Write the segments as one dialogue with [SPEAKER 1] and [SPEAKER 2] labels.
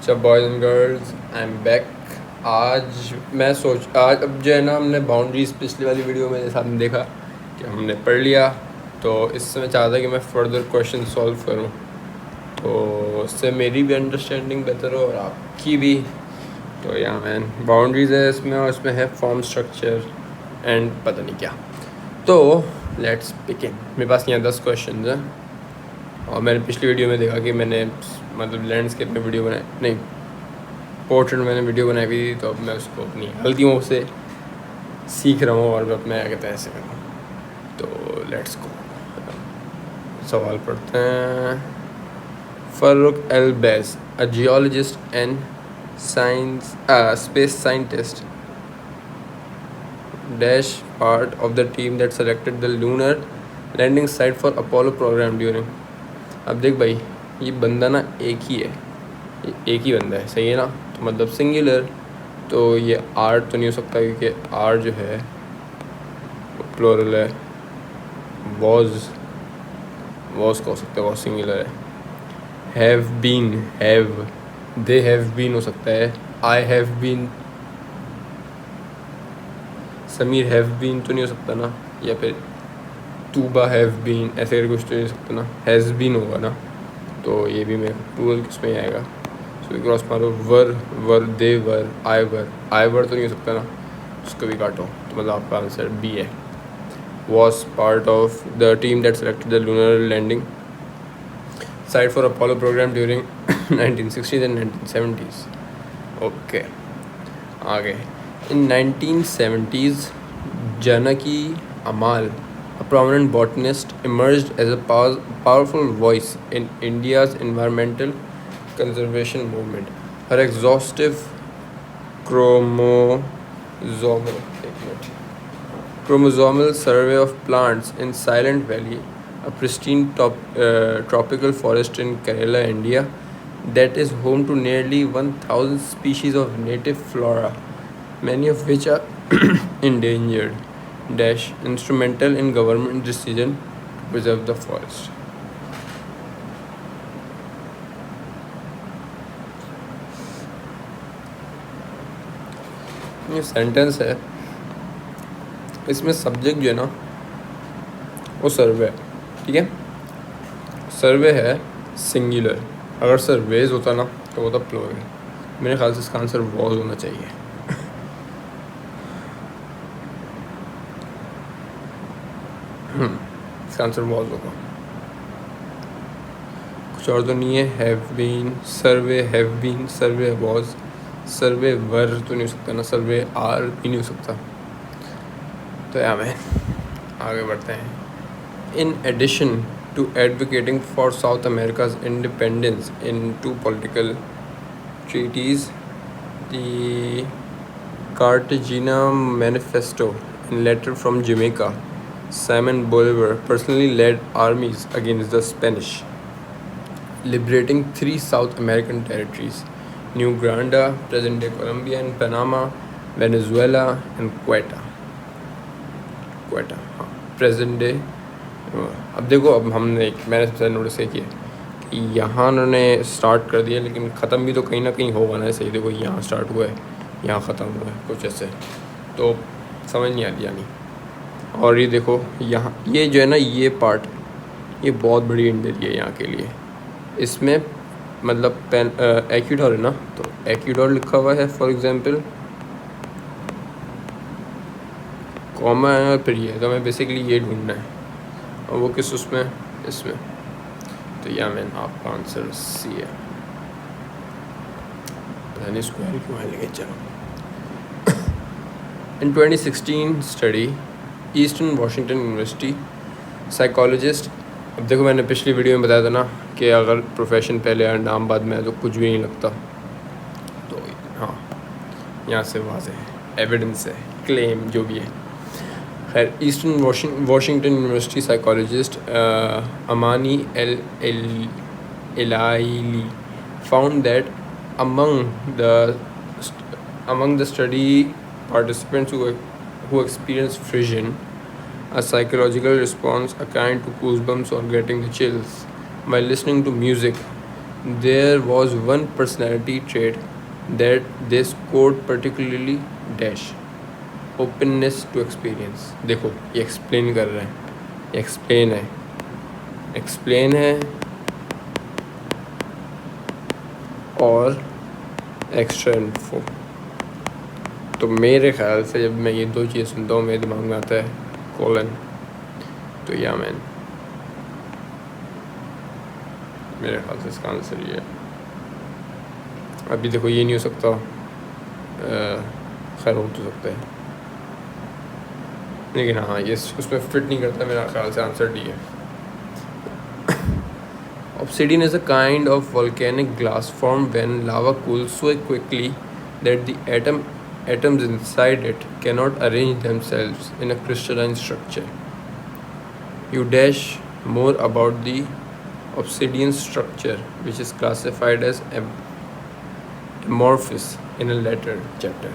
[SPEAKER 1] सब boys and girls, I am back. आज अब जो है ना, हमने बाउंड्रीज़ पिछली वाली वीडियो में जैसा आपने देखा कि हमने पढ़ लिया, तो इससे मैं चाहता कि मैं फर्दर क्वेश्चन सॉल्व करूं, तो उससे मेरी भी अंडरस्टैंडिंग बेहतर हो और आपकी भी। तो या मैन बाउंड्रीज़ है इसमें, और इसमें है फॉर्म स्ट्रक्चर एंड पता नहीं क्या। तो लेट्स बिगिन। मेरे पास यहाँ 10 क्वेश्चन हैं, और मैंने पिछली वीडियो में देखा कि मैंने मतलब लैंडस्केप में वीडियो बनाई, नहीं पोर्ट्रेट मैंने वीडियो बनाई हुई थी, तो अब मैं उसको अपनी गलतियों से सीख रहा हूँ और अब मैं कहते हैं ऐसे करूँ। तो लेट्स गो, सवाल पढ़ते हैं। Farouk El Baz, a geologist and space scientist dash part of the team that selected the lunar landing site for Apollo program during। अब देख भाई, ये बंदा ना एक ही है, ये एक ही बंदा है, सही है ना, तो मतलब सिंगुलर, तो ये आर तो नहीं हो सकता क्योंकि आर जो है प्लूरल है। वॉज का हो सकता है, वॉज सिंगुलर है। Have been, have, they have been हो सकता है। I have been, Sameer have been तो नहीं हो सकता ना, या फिर तूबा हैव बीन, ऐसे करके कुछ तो नहीं हो सकता ना, हैज़ बीन होगा ना, तो ये भी मेरे प्लूरल किस में आएगा। सो क्रॉस मारो, वर, दे वर, आई वर तो नहीं हो सकता ना, उसको भी काटो, तो मतलब आपका आंसर बी है। Was part of the team that selected the lunar landing site for Apollo program during 1960s and 1970s। Okay, आगे। In 1970s, Janaki Amal, a prominent botanist, emerged as a powerful voice in India's environmental conservation movement. Her exhaustive chromosomal chromosomal survey of plants in Silent Valley, a pristine tropical forest in Kerala, India, that is home to nearly 1,000 species of native flora, many of which are endangered, dash instrumental in government decision to preserve the forest। ये sentence है, इसमें subject जो है ना वो सर्वे है, ठीक है। सर्वे है सिंगुलर, अगर सर्वेज होता ना तो वो था प्लूरल। मेरे ख्याल से इसका आंसर वॉज होना चाहिए। इसका आंसर वॉज होगा, कुछ और तो नहीं है। Have been, survey have been, survey was, survey were तो नहीं हो सकता ना, सर्वे आर भी नहीं हो सकता। तो या मैं आगे बढ़ते हैं। In addition to advocating for South America's independence in 2 political treaties, the Cartagena Manifesto and letter from Jamaica, Simon Bolivar personally led armies against the Spanish, liberating 3 South American territories: New Granada, present-day Colombia and Panama, Venezuela and Quetta, हाँ, present-day। अब देखो, अब मैंने सबसे notice किया कि यहाँ उन्होंने स्टार्ट कर दिया, लेकिन ख़त्म भी तो कहीं ना कहीं होगा ना। सही देखो, यहाँ स्टार्ट हुआ है, यहाँ ख़त्म हुआ है, कुछ ऐसे, तो समझ नहीं आती यानी। और ये देखो यहाँ, ये जो है ना, ये पार्ट, ये बहुत बड़ी हिंट देती है यहाँ के लिए। इसमें मतलब एक्यूडोर है ना, तो एक्यूडोर लिखा हुआ है फॉर एग्जांपल, कॉमा है और फिर ये, तो हमें बेसिकली ये ढूंढना है, और वो किस उसमें, इसमें। तो या मैन आपका आंसर सी है। पता नहीं स्क्वायर क्यों है, लेके चलो। इन 2016 study, eastern Washington university psychologist. अब देखो, मैंने पिछली वीडियो में बताया था ना कि अगर प्रोफेशन पहले और नाम बाद में है तो कुछ भी नहीं लगता। तो हाँ, यहाँ से वाज़ेह है, एविडेंस है, क्लेम जो भी है। खैर, eastern Washington university psychologist Amani एलाइली found that among the study participants who experienced frisson, a psychological response akin to goosebumps or getting the chills while listening to music, there was one personality trait that they scored particularly dash openness to experience. देखो ये explain कर रहे हैं, explain है और extra info. तो मेरे ख्याल से जब मैं ये दो चीज़ सुनता हूँ मेरे दिमाग में आता है कोलन। तो या मैन मेरे ख्याल से इसका आंसर ये है। अभी देखो ये नहीं हो सकता, खैर हो तो सकता है, लेकिन हाँ ये उसमें फिट नहीं करता। मेरा ख्याल से आंसर डी है। Obsidian is a kind of volcanic glass formed when lava cools so quickly that the atoms inside it cannot arrange themselves in a crystalline structure. You dash more about the obsidian structure, which is classified as amorphous in a later chapter.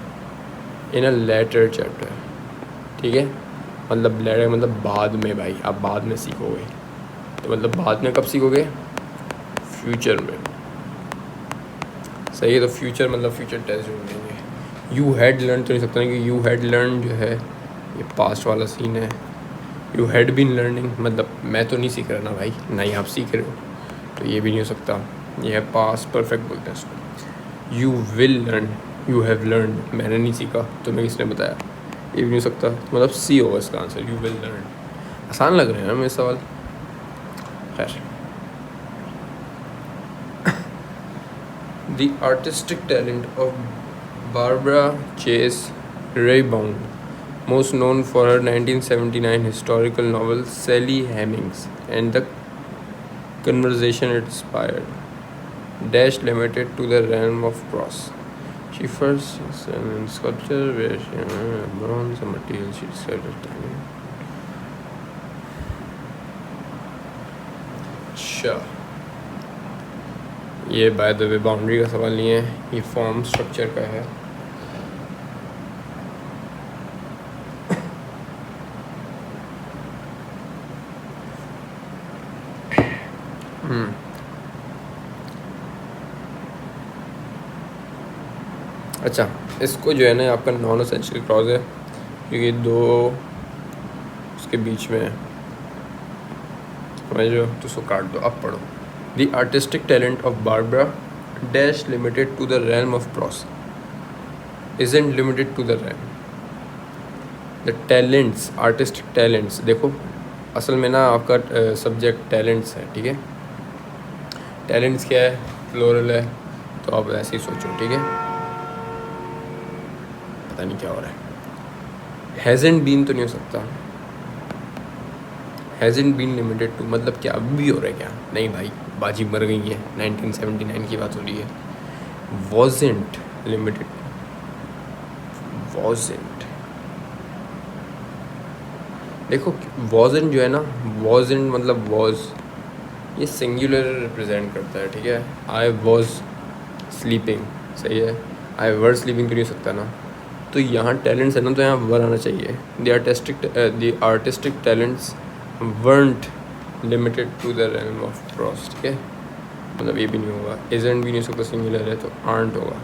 [SPEAKER 1] ठीक है, मतलब letter मतलब बाद में भाई, आप बाद में सीखोगे। तो मतलब बाद में कब सीखोगे? फ्यूचर में। सही है, तो फ्यूचर मतलब फ्यूचर टेस्ट जो देंगे। यू हैड लर्न तो नहीं सकता ना, कि यू हैड लर्न जो है ये पास्ट वाला सीन है। यू हैड बीन लर्निंग मतलब मैं तो नहीं सीख रहा ना भाई, ना ही आप सीख रहे हो, तो ये भी नहीं हो सकता। ये है पास्ट परफेक्ट बोलते हैं इसको। You will learn, you have learn, मैंने नहीं सीखा तो मैं किसने बताया, ये भी नहीं हो सकता। मतलब सी होगा इसका आंसर, यू विल लर्न। आसान लग रहे हैं ना मेरे सवाल। खैर, The artistic talent of Barbara Chase Raybound, most known for her 1979 historical novel Sally Hemings and the conversation it inspired, dash limited to the realm of prose. She first excelled in sculpture, where she bronze, a material she described as tiny. Sure. ये by the way boundary का सवाल नहीं है, ये form structure का है। अच्छा, इसको जो है ना आपका नॉन एसेंशियल क्लॉज है, क्योंकि दो उसके बीच में है, समझो, तो उसको काट दो। अब पढ़ो। The artistic talent of Barbara dash limited to the realm of prose isn't limited to the realm. The talents, artistic talents, देखो असल में ना आपका सब्जेक्ट टैलेंट्स है, ठीक है। टैलेंट्स क्या है? प्लूरल है, तो आप ऐसे ही सोचो, ठीक है। पता नहीं क्या हो रहा है। हैज़न्ट बीन तो नहीं हो सकता। हैज़न्ट बीन लिमिटेड टू मतलब क्या अब भी हो रहा है क्या? नहीं भाई, बाजी मर गई है, 1979 की बात हो रही है। वॉजेंट लिमिटेड, वॉजेंट, देखो वॉजेंट जो है ना, वॉजेंट मतलब वॉज, ये सिंगुलर रिप्रेजेंट करता है, ठीक है। आई वॉज स्लीपिंग, सही है। आई वर स्लीपिंग तो नहीं हो सकता ना, तो यहाँ टैलेंट्स है ना, तो यहाँ वर आना चाहिए। The artistic talents weren't limited to the realm of prose, ठीक है। मतलब ये भी नहीं होगा, isn't भी नहीं हो सकता, सिंगुलर है तो aren't होगा।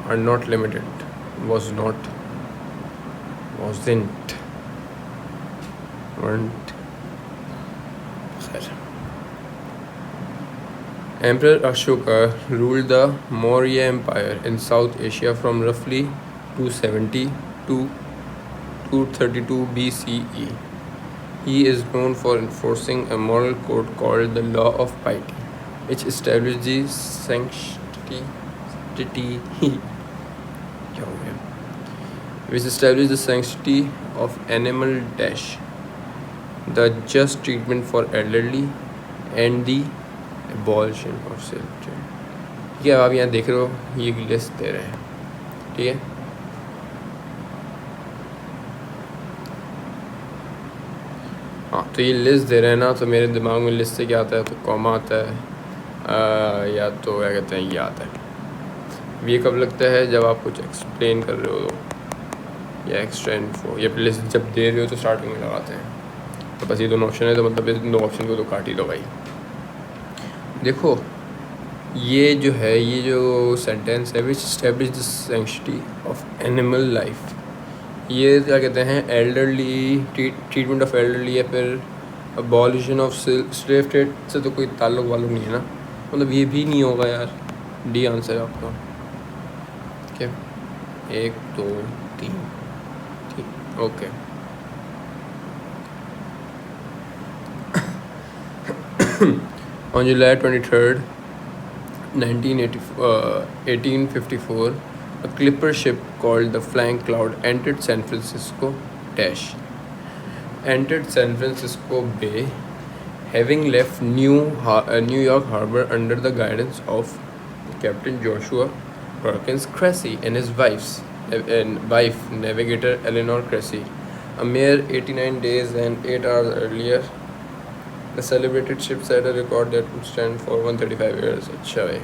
[SPEAKER 1] are not limited, was not, wasn't, weren't। खैर, Emperor Ashoka ruled the Maurya Empire in South Asia from roughly 270 to 232 BCE. He is known for enforcing a moral code called the Law of Piety, which established the sanctity of animal dash, the just treatment for elderly, and the abolition of self trade. ठीक है, आप यहाँ देख रहे हो, ये list दे रहे हैं, ठीक है। हाँ, तो ये लिस्ट दे रहे हैं ना, तो मेरे दिमाग में लिस्ट से क्या आता है, तो कॉमा आता है, या तो क्या कहते हैं, ये आता है। ये कब लगता है? जब आप कुछ एक्सप्लेन कर रहे हो, या एक्सटेंड फॉर, या प्लेस जब दे रहे हो तो स्टार्टिंग में लगाते हैं। तो बस ये दोनों ऑप्शन है, तो मतलब ये दो ऑप्शन को तो काट ही दो भाई। देखो ये जो है, ये जो सेंटेंस है, which establish the sanctity of animal life, ये क्या कहते हैं, एल्डरली ट्रीटमेंट ऑफ एल्डरली, या फिर अबॉलिशन ऑफ स्लेव ट्रेड से तो कोई ताल्लुक वाल्लुक नहीं है ना, मतलब ये भी नहीं होगा यार। डी आंसर है आपका। ठीक है, 1 2 3 ठीक, okay. On July 23rd, 1854, a clipper ship called the Flying Cloud entered San Francisco entered San Francisco Bay, having left New York Harbor under the guidance of Captain Joshua Perkins Cressy and his wife, navigator Eleanor Cressy. A mere 89 days and 8 hours earlier, the celebrated ship set a record that would stand for 135 years. अच्छा भाई,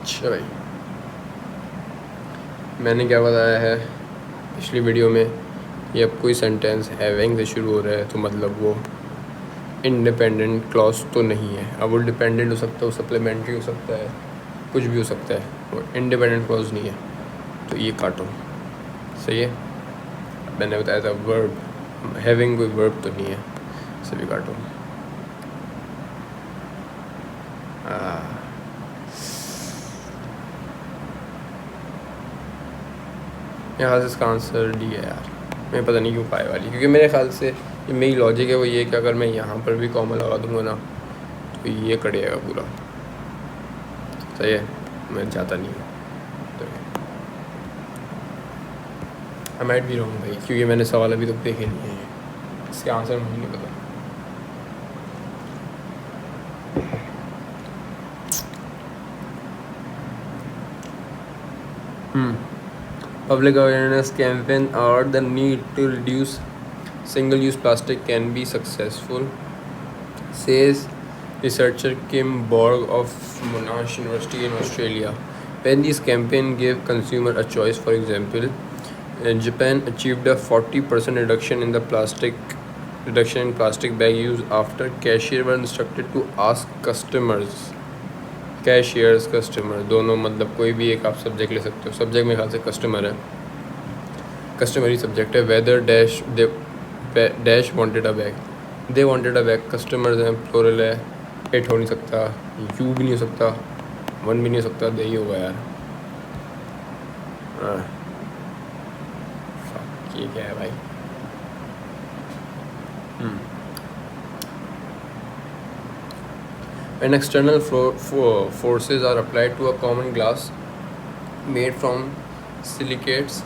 [SPEAKER 1] अच्छा भाई, मैंने क्या बताया है पिछली video में, ये अब कोई सेंटेंस हैविंग से शुरू हो रहा है तो मतलब वो इंडिपेंडेंट क्लॉज तो नहीं है। अब वो डिपेंडेंट हो सकता है, वो सप्लीमेंट्री हो सकता है, कुछ भी हो सकता है, वो इंडिपेंडेंट क्लॉज नहीं है, तो ये काटो। सही है, मैंने बताया था वर्ब, हैविंग कोई वर्ब तो नहीं है, सभी काटो। मेरे ख्याल से इसका आंसर डी है यार, मैं पता नहीं क्यों पाए वाली, क्योंकि मेरे ख्याल से ये मेरी लॉजिक है वो ये कि अगर मैं यहाँ पर भी कॉमा लगा दूँगा ना तो ये कट जाएगा पूरा। सही है, मैं जाता नहीं हूँ तो आई माइट भी रॉन्ग भाई, क्योंकि मैंने सवाल अभी तक देखे नहीं है, इसके आंसर मुझे नहीं पता। Public awareness campaign or the need to reduce single-use plastic can be successful, says researcher Kim Borg of Monash University in Australia. When these campaigns give consumer a choice, for example, Japan achieved a 40% reduction in plastic bag use after cashiers were instructed to ask customers. Cashiers customer दोनों, मतलब कोई भी एक आप subject ले सकते हो, subject मेरे ख्याल से कस्टमर है, कस्टमर ही सब्जेक्ट है। Whether dash wanted a bag, they wanted a bag, customers हैं, प्लूरल है, इट हो नहीं सकता, यू भी नहीं हो सकता, वन भी नहीं हो सकता, दे ही होगा यार। ये क्या है भाई? When external forces are applied to a common glass made from silicates,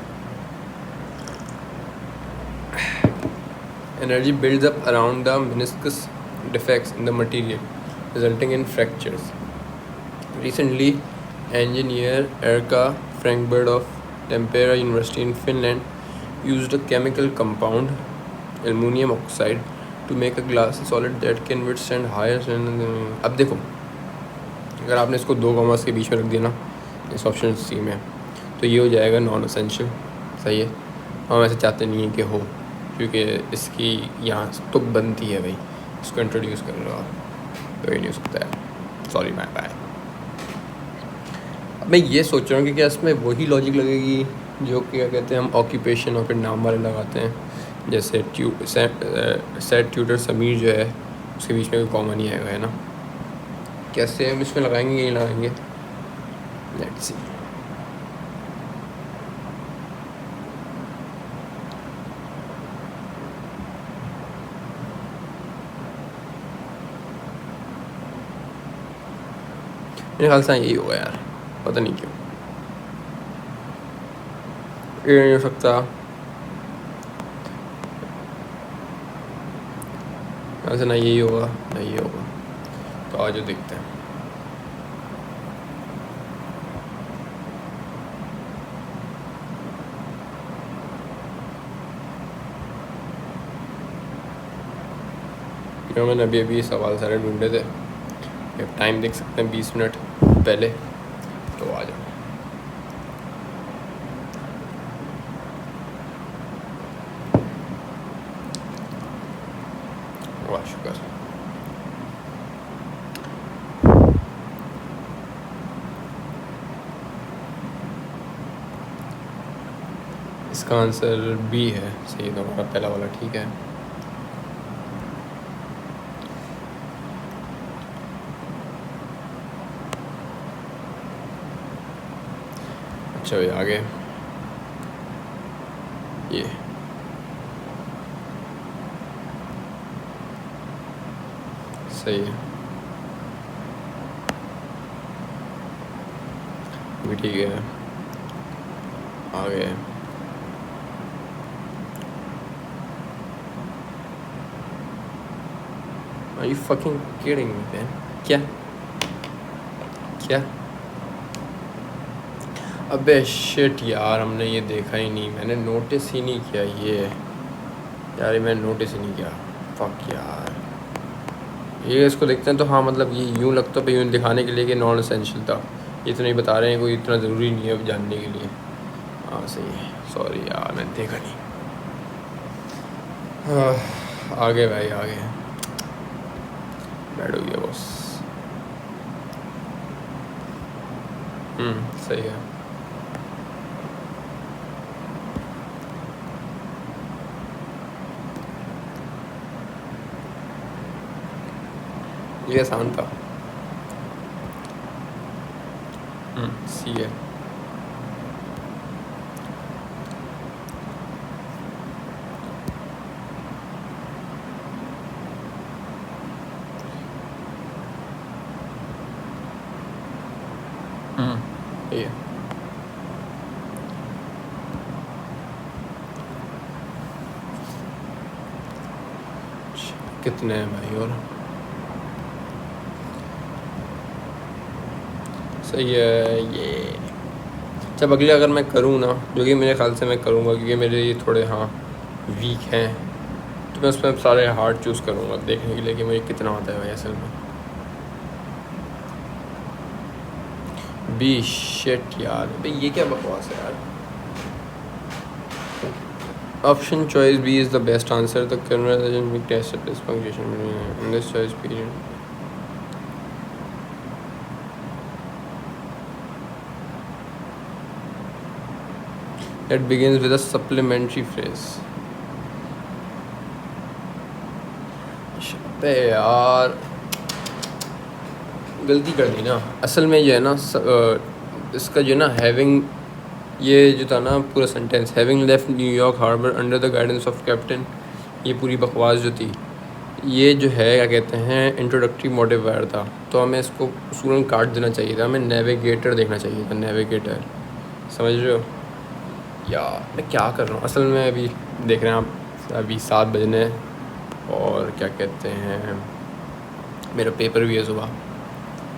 [SPEAKER 1] energy builds up around the meniscus defects in the material, resulting in fractures. Recently, engineer Erkka Frankberg of Tampere University in Finland used a chemical compound, aluminum oxide, to make a glass solid that can withstand higher standard. अब देखो, अगर आपने इसको 2 commerce के बीच में रख दिया ना, इस ऑप्शन सी में, तो ये हो जाएगा नॉन एसेंशियल। सही है, हम ऐसे चाहते नहीं है कि हो, क्योंकि इसकी यहाँ तो बनती है भाई, इसको इंट्रोड्यूस कर रहे हो आप, तो ये नहीं हो सकता है, सॉरी माय बाय। अब मैं ये सोच रहा हूँ कि क्या इसमें वही लॉजिक लगेगी जो क्या कहते हैं हम ऑक्यूपेशन और फिर नाम वाले लगाते हैं, जैसे सेट ट्यूटर समीर जो है उसके बीच में कोई कॉमन ही आएगा, है ना? कैसे हम इसमें लगाएंगे, यही लगाएंगे, लेट्स सी। मेरे ख्याल से यही होगा यार, पता नहीं क्यों, ये नहीं हो सकता, यहाँ से ना यही होगा ना ये होगा, तो आज देखते हैं। क्यों मैंने अभी सवाल सारे ढूंढे थे, टाइम देख सकते हैं 20 मिनट पहले, तो आ जाओ। वाह शुक्र। इसका आंसर बी है, सही है तुम्हारा पहला वाला, ठीक है। अच्छा भाई आगे ये सही है, भी ठीक है। आगे Are you fucking kidding me, man? क्या क्या? अबे शिट यार, हमने ये देखा ही नहीं, मैंने नोटिस ही नहीं किया ये यार, मैंने नोटिस ही नहीं किया। फक यार, ये इसको देखते हैं तो हाँ, मतलब ये यूँ लगता है यूँ दिखाने के लिए कि नॉन एसेंशियल था, ये तो नहीं बता रहे हैं, कोई इतना ज़रूरी नहीं है जानने के लिए। हाँ सही है, सॉरी यार मैंने देखा नहीं। आगे भाई आगे, बैड हो गया बॉस। सही है। ये आसान था। सी है। ये कितने हैं भाई? और सही है ये। जब अगले अगर मैं करूँ ना, जो कि मेरे ख्याल से मैं करूँगा क्योंकि मेरे ये थोड़े हाँ वीक हैं, तो मैं उसमें सारे हार्ड चूज़ करूँगा देखने के लिए कि मुझे कितना आता है भाई असल में। बी शिट यार, भाई ये क्या बकवास है यार। Option choice B is the best answer, the conversation with test this punctuation in this choice period. It begins with a supplementary phrase. अबे यार गलती कर दी ना, असल में ये है ना इसका जो ना हैविंग, ये जो था ना पूरा sentence, having left New York harbour under the guidance of captain, ये पूरी बकवास जो थी, ये जो है क्या कहते हैं इंट्रोडक्टरी मॉडिफायर था, तो हमें इसको उसूलन काट देना चाहिए था, हमें नेविगेटर देखना चाहिए था, नेविगेटर, समझ रहे हो यार मैं क्या कर रहा हूँ। असल में अभी देख रहे हैं आप, अभी 7 बजने और क्या कहते हैं मेरा पेपर भी है सुबह,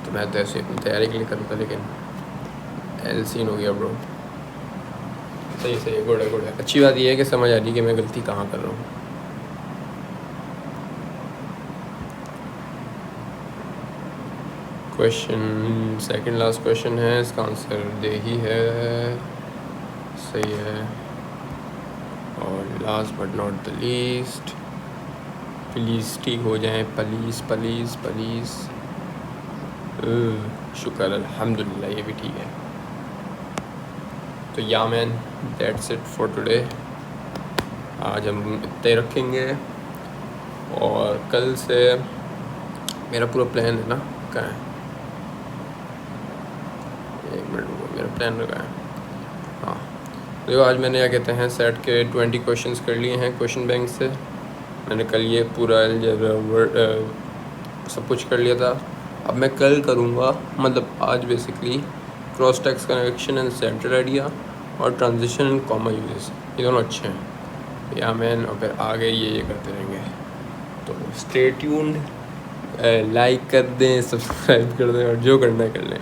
[SPEAKER 1] तो मैं तो ऐसे अपनी तैयारी के लिए करूँ था, लेकिन एल सीन हो गया ब्रो। सही सही है, गुड है गुड है। अच्छी बात यह है कि समझ आ रही कि मैं गलती कहाँ कर रहा हूँ। क्वेश्चन सेकंड लास्ट क्वेश्चन है, इसका आंसर दे ही है, सही है। और last but not the least, please ठीक हो जाए, प्लीज़ प्लीज़ प्लीज़। शुक्र अल्हम्दुलिल्लाह, ये भी ठीक है। तो या man that's it for today, आज हम इतने रखेंगे, और कल से मेरा पूरा प्लान है ना, कहाँ है, एक मिनट रुको, मेरा प्लान रखा है। हाँ देखो, आज मैंने क्या कहते हैं सेट के 20 क्वेश्चंस कर लिए हैं क्वेश्चन बैंक से। मैंने कल ये पूरा सब कुछ कर लिया था। अब मैं कल करूँगा, मतलब आज basically cross text connection and central idea और ट्रांजिशन एंड कॉमा यूजेस, ये दोनों अच्छे हैं या मैन, और फिर आगे ये करते रहेंगे। तो स्टे ट्यून्ड, लाइक कर दें, सब्सक्राइब कर दें और जो करना है कर लें।